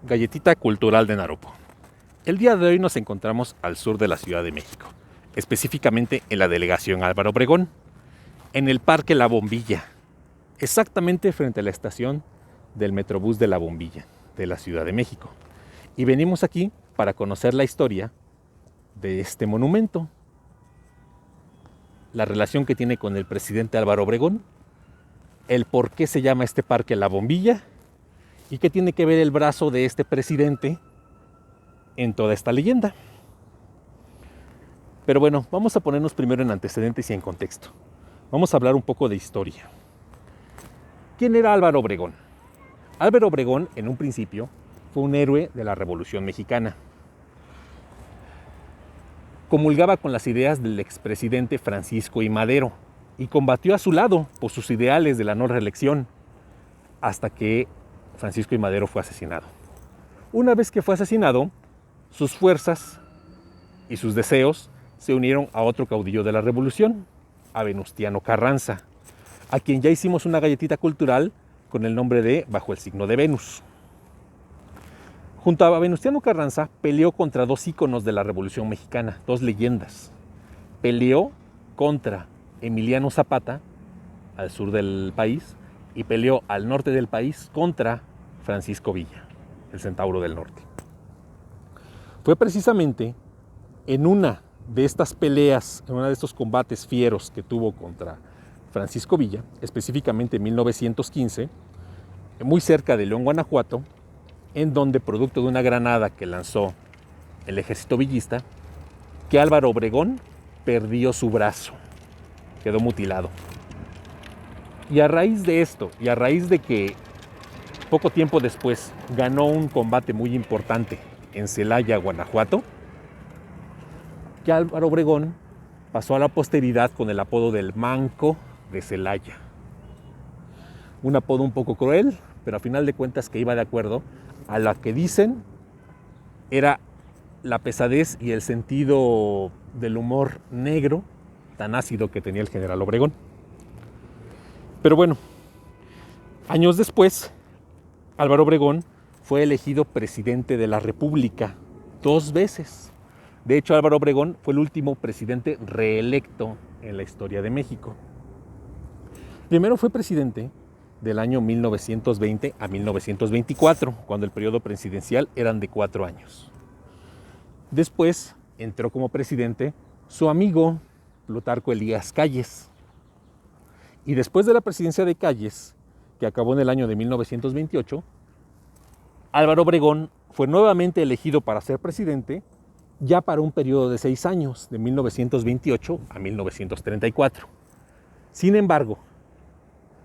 Galletita Cultural de Narupo. El día de hoy nos encontramos al sur de la Ciudad de México, específicamente en la delegación Álvaro Obregón, en el Parque La Bombilla, exactamente frente a la estación del Metrobús de La Bombilla, de la Ciudad de México. Y venimos aquí para conocer la historia de este monumento, la relación que tiene con el presidente Álvaro Obregón, el por qué se llama este Parque La Bombilla y qué tiene que ver el brazo de este presidente en toda esta leyenda. Pero bueno, vamos a ponernos primero en antecedentes y en contexto. Vamos a hablar un poco de historia. ¿Quién era Álvaro Obregón? Álvaro Obregón, en un principio, fue un héroe de la Revolución Mexicana. Comulgaba con las ideas del expresidente Francisco I. Madero y combatió a su lado por sus ideales de la no reelección hasta que Francisco I. Madero fue asesinado. Una vez que fue asesinado, sus fuerzas y sus deseos se unieron a otro caudillo de la revolución, a Venustiano Carranza, a quien ya hicimos una galletita cultural con el nombre de Bajo el signo de Venus. Junto a Venustiano Carranza peleó contra dos íconos de la Revolución Mexicana, dos leyendas. Peleó contra Emiliano Zapata, al sur del país, y peleó al norte del país contra Francisco Villa, el Centauro del Norte. Fue precisamente en una de estas peleas, en uno de estos combates fieros que tuvo contra Francisco Villa, específicamente en 1915, muy cerca de León, Guanajuato, en donde, producto de una granada que lanzó el ejército villista, que Álvaro Obregón perdió su brazo, quedó mutilado. Y a raíz de esto, y a raíz de que poco tiempo después ganó un combate muy importante en Celaya, Guanajuato, que Álvaro Obregón pasó a la posteridad con el apodo del Manco de Celaya. Un apodo un poco cruel, pero a final de cuentas que iba de acuerdo a la que dicen era la pesadez y el sentido del humor negro tan ácido que tenía el general Obregón. Pero bueno, años después, Álvaro Obregón fue elegido presidente de la República 2 veces. De hecho, Álvaro Obregón fue el último presidente reelecto en la historia de México. Primero fue presidente del año 1920 a 1924, cuando el periodo presidencial eran de 4 años. Después entró como presidente su amigo Plutarco Elías Calles. Y después de la presidencia de Calles, que acabó en el año de 1928, Álvaro Obregón fue nuevamente elegido para ser presidente, ya para un periodo de 6 años, de 1928 a 1934. Sin embargo,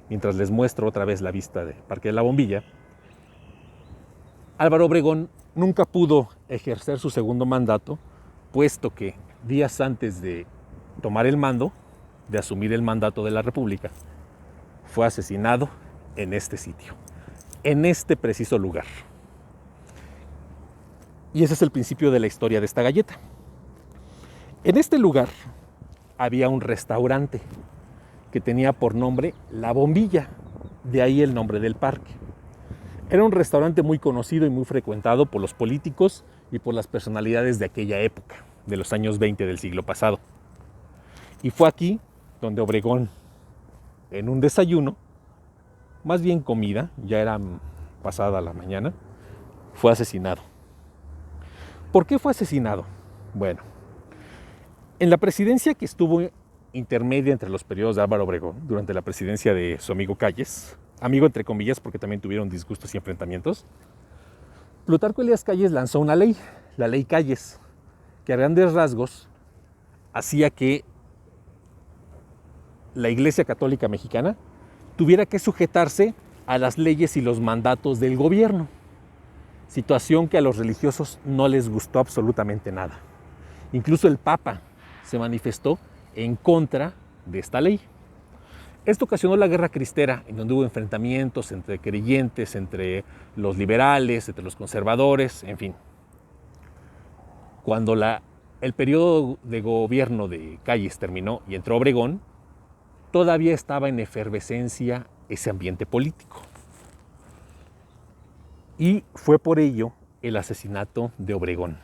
mientras les muestro otra vez la vista del Parque de la Bombilla, Álvaro Obregón nunca pudo ejercer su segundo mandato, puesto que días antes de tomar el mando, de asumir el mandato de la República, fue asesinado en este sitio, en este preciso lugar. Y ese es el principio de la historia de esta galleta. En este lugar había un restaurante que tenía por nombre La Bombilla, de ahí el nombre del parque. Era un restaurante muy conocido y muy frecuentado por los políticos y por las personalidades de aquella época, de los años 20 del siglo pasado. Y fue aquí donde Obregón, en un desayuno, más bien comida, ya era pasada la mañana, fue asesinado. ¿Por qué fue asesinado? Bueno, en la presidencia que estuvo intermedia entre los periodos de Álvaro Obregón, durante la presidencia de su amigo Calles, amigo entre comillas porque también tuvieron disgustos y enfrentamientos, Plutarco Elías Calles lanzó una ley, la ley Calles, que a grandes rasgos hacía que la Iglesia Católica Mexicana tuviera que sujetarse a las leyes y los mandatos del gobierno, situación que a los religiosos no les gustó absolutamente nada. Incluso el Papa se manifestó en contra de esta ley. Esto ocasionó la Guerra Cristera, en donde hubo enfrentamientos entre creyentes, entre los liberales, entre los conservadores, en fin. Cuando el periodo de gobierno de Calles terminó y entró Obregón, todavía estaba en efervescencia ese ambiente político. Y fue por ello el asesinato de Obregón.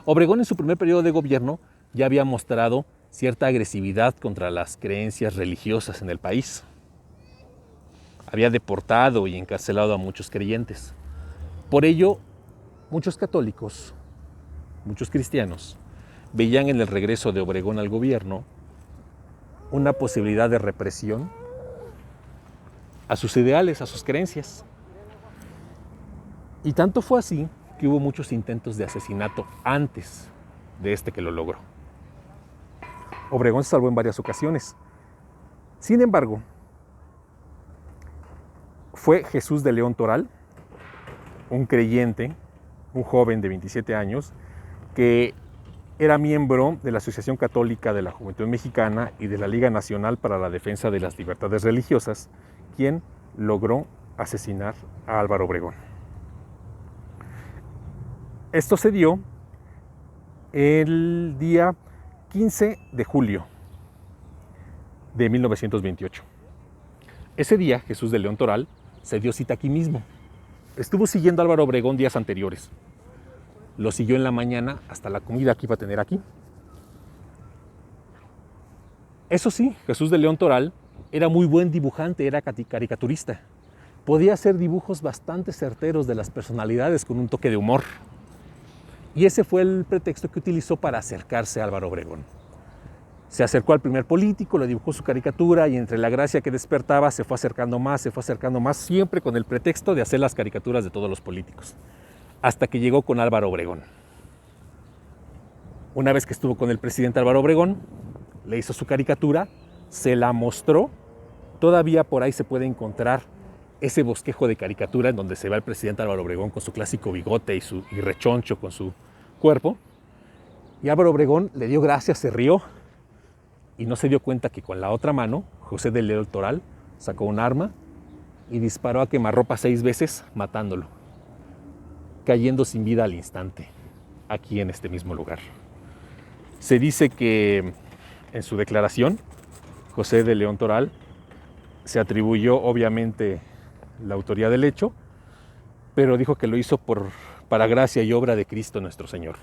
Obregón en su primer periodo de gobierno ya había mostrado cierta agresividad contra las creencias religiosas en el país. Había deportado y encarcelado a muchos creyentes. Por ello, muchos católicos, muchos cristianos, veían en el regreso de Obregón al gobierno una posibilidad de represión a sus ideales, a sus creencias. Y tanto fue así que hubo muchos intentos de asesinato antes de este que lo logró. Obregón se salvó en varias ocasiones. Sin embargo, fue Jesús de León Toral, un creyente, un joven de 27 años, que era miembro de la Asociación Católica de la Juventud Mexicana y de la Liga Nacional para la Defensa de las Libertades Religiosas, quien logró asesinar a Álvaro Obregón. Esto se dio el día 15 de julio de 1928. Ese día, Jesús de León Toral se dio cita aquí mismo. Estuvo siguiendo a Álvaro Obregón días anteriores. Lo siguió en la mañana hasta la comida que iba a tener aquí. Eso sí, Jesús de León Toral era muy buen dibujante, era caricaturista. Podía hacer dibujos bastante certeros de las personalidades con un toque de humor. Y ese fue el pretexto que utilizó para acercarse a Álvaro Obregón. Se acercó al primer político, le dibujó su caricatura y entre la gracia que despertaba se fue acercando más, siempre con el pretexto de hacer las caricaturas de todos los políticos. Hasta que llegó con Álvaro Obregón. Una vez que estuvo con el presidente Álvaro Obregón, le hizo su caricatura, se la mostró. Todavía por ahí se puede encontrar ese bosquejo de caricatura en donde se ve al presidente Álvaro Obregón con su clásico bigote y rechoncho con su cuerpo. Y Álvaro Obregón le dio gracias, se rió y no se dio cuenta que con la otra mano José de León Toral sacó un arma y disparó a quemarropa 6 veces, matándolo, cayendo sin vida al instante, aquí en este mismo lugar. Se dice que en su declaración, José de León Toral se atribuyó obviamente la autoría del hecho, pero dijo que lo hizo para gracia y obra de Cristo nuestro Señor.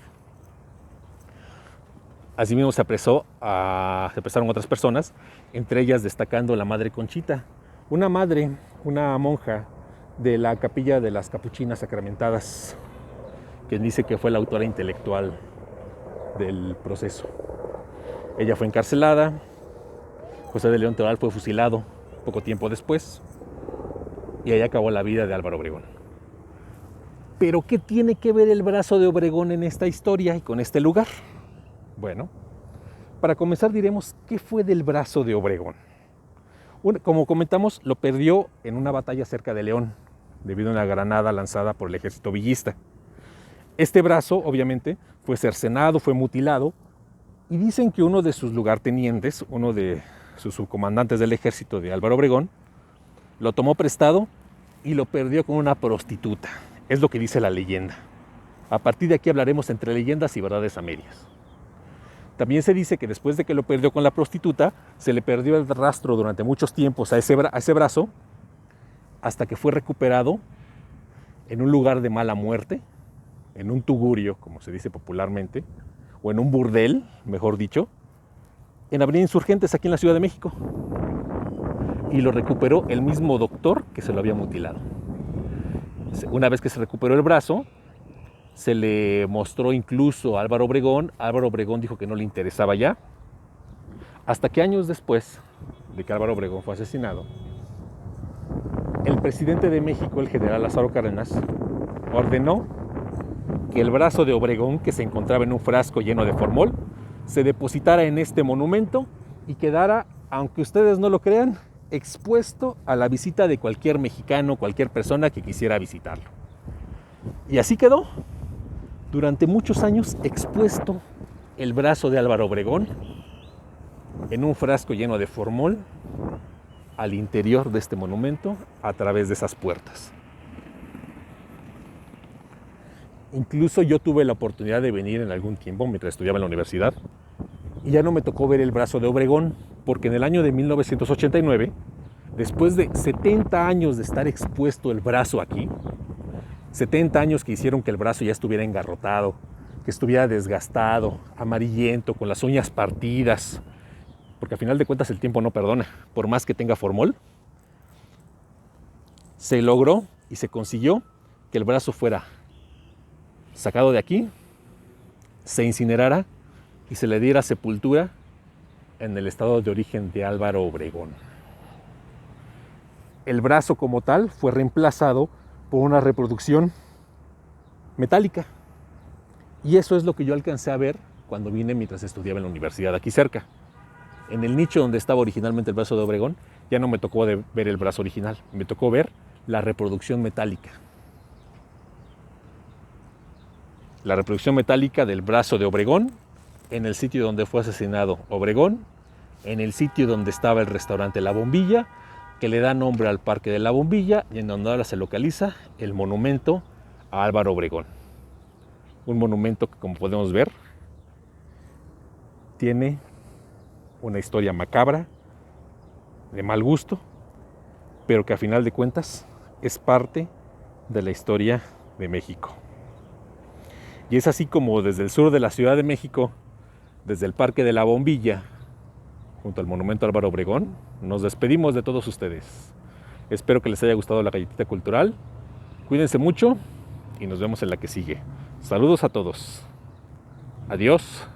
Asimismo se apresaron otras personas, entre ellas destacando la Madre Conchita, una monja de la Capilla de las Capuchinas Sacramentadas, quien dice que fue la autora intelectual del proceso. Ella fue encarcelada, José de León Toral fue fusilado poco tiempo después y ahí acabó la vida de Álvaro Obregón. Pero ¿qué tiene que ver el brazo de Obregón en esta historia y con este lugar? Bueno, para comenzar diremos qué fue del brazo de Obregón. Como comentamos, lo perdió en una batalla cerca de León, debido a una granada lanzada por el ejército villista. Este brazo, obviamente, fue cercenado, fue mutilado, y dicen que uno de sus lugartenientes, uno de sus subcomandantes del ejército de Álvaro Obregón, lo tomó prestado y lo perdió con una prostituta. Es lo que dice la leyenda. A partir de aquí hablaremos entre leyendas y verdades a medias. También se dice que después de que lo perdió con la prostituta, se le perdió el rastro durante muchos tiempos a ese brazo, hasta que fue recuperado en un lugar de mala muerte, en un tugurio, como se dice popularmente, o en un burdel, mejor dicho, en Avenida Insurgentes, aquí en la Ciudad de México. Y lo recuperó el mismo doctor que se lo había mutilado. Una vez que se recuperó el brazo, se le mostró incluso a Álvaro Obregón. Álvaro Obregón dijo que no le interesaba ya, hasta que años después de que Álvaro Obregón fue asesinado, el presidente de México, el general Lázaro Cárdenas, ordenó que el brazo de Obregón, que se encontraba en un frasco lleno de formol, se depositara en este monumento y quedara, aunque ustedes no lo crean, expuesto a la visita de cualquier mexicano, cualquier persona que quisiera visitarlo. Y así quedó, durante muchos años, expuesto el brazo de Álvaro Obregón en un frasco lleno de formol al interior de este monumento a través de esas puertas. Incluso yo tuve la oportunidad de venir en algún tiempo mientras estudiaba en la universidad y ya no me tocó ver el brazo de Obregón, porque en el año de 1989 Después de 70 años de estar expuesto el brazo aquí, 70 años que hicieron que el brazo ya estuviera engarrotado, que estuviera desgastado, amarillento, con las uñas partidas, porque a final de cuentas el tiempo no perdona, por más que tenga formol, se logró y se consiguió que el brazo fuera sacado de aquí, se incinerara y se le diera sepultura en el estado de origen de Álvaro Obregón. El brazo como tal fue reemplazado por una reproducción metálica. Y eso es lo que yo alcancé a ver cuando vine mientras estudiaba en la universidad aquí cerca. En el nicho donde estaba originalmente el brazo de Obregón, ya no me tocó ver el brazo original, me tocó ver la reproducción metálica. La reproducción metálica del brazo de Obregón en el sitio donde fue asesinado Obregón, en el sitio donde estaba el restaurante La Bombilla, que le da nombre al Parque de la Bombilla y en donde ahora se localiza el monumento a Álvaro Obregón. Un monumento que, como podemos ver, tiene una historia macabra, de mal gusto, pero que a final de cuentas es parte de la historia de México. Y es así como desde el sur de la Ciudad de México, desde el Parque de la Bombilla, junto al monumento a Álvaro Obregón, nos despedimos de todos ustedes. Espero que les haya gustado la galletita cultural. Cuídense mucho y nos vemos en la que sigue. Saludos a todos. Adiós.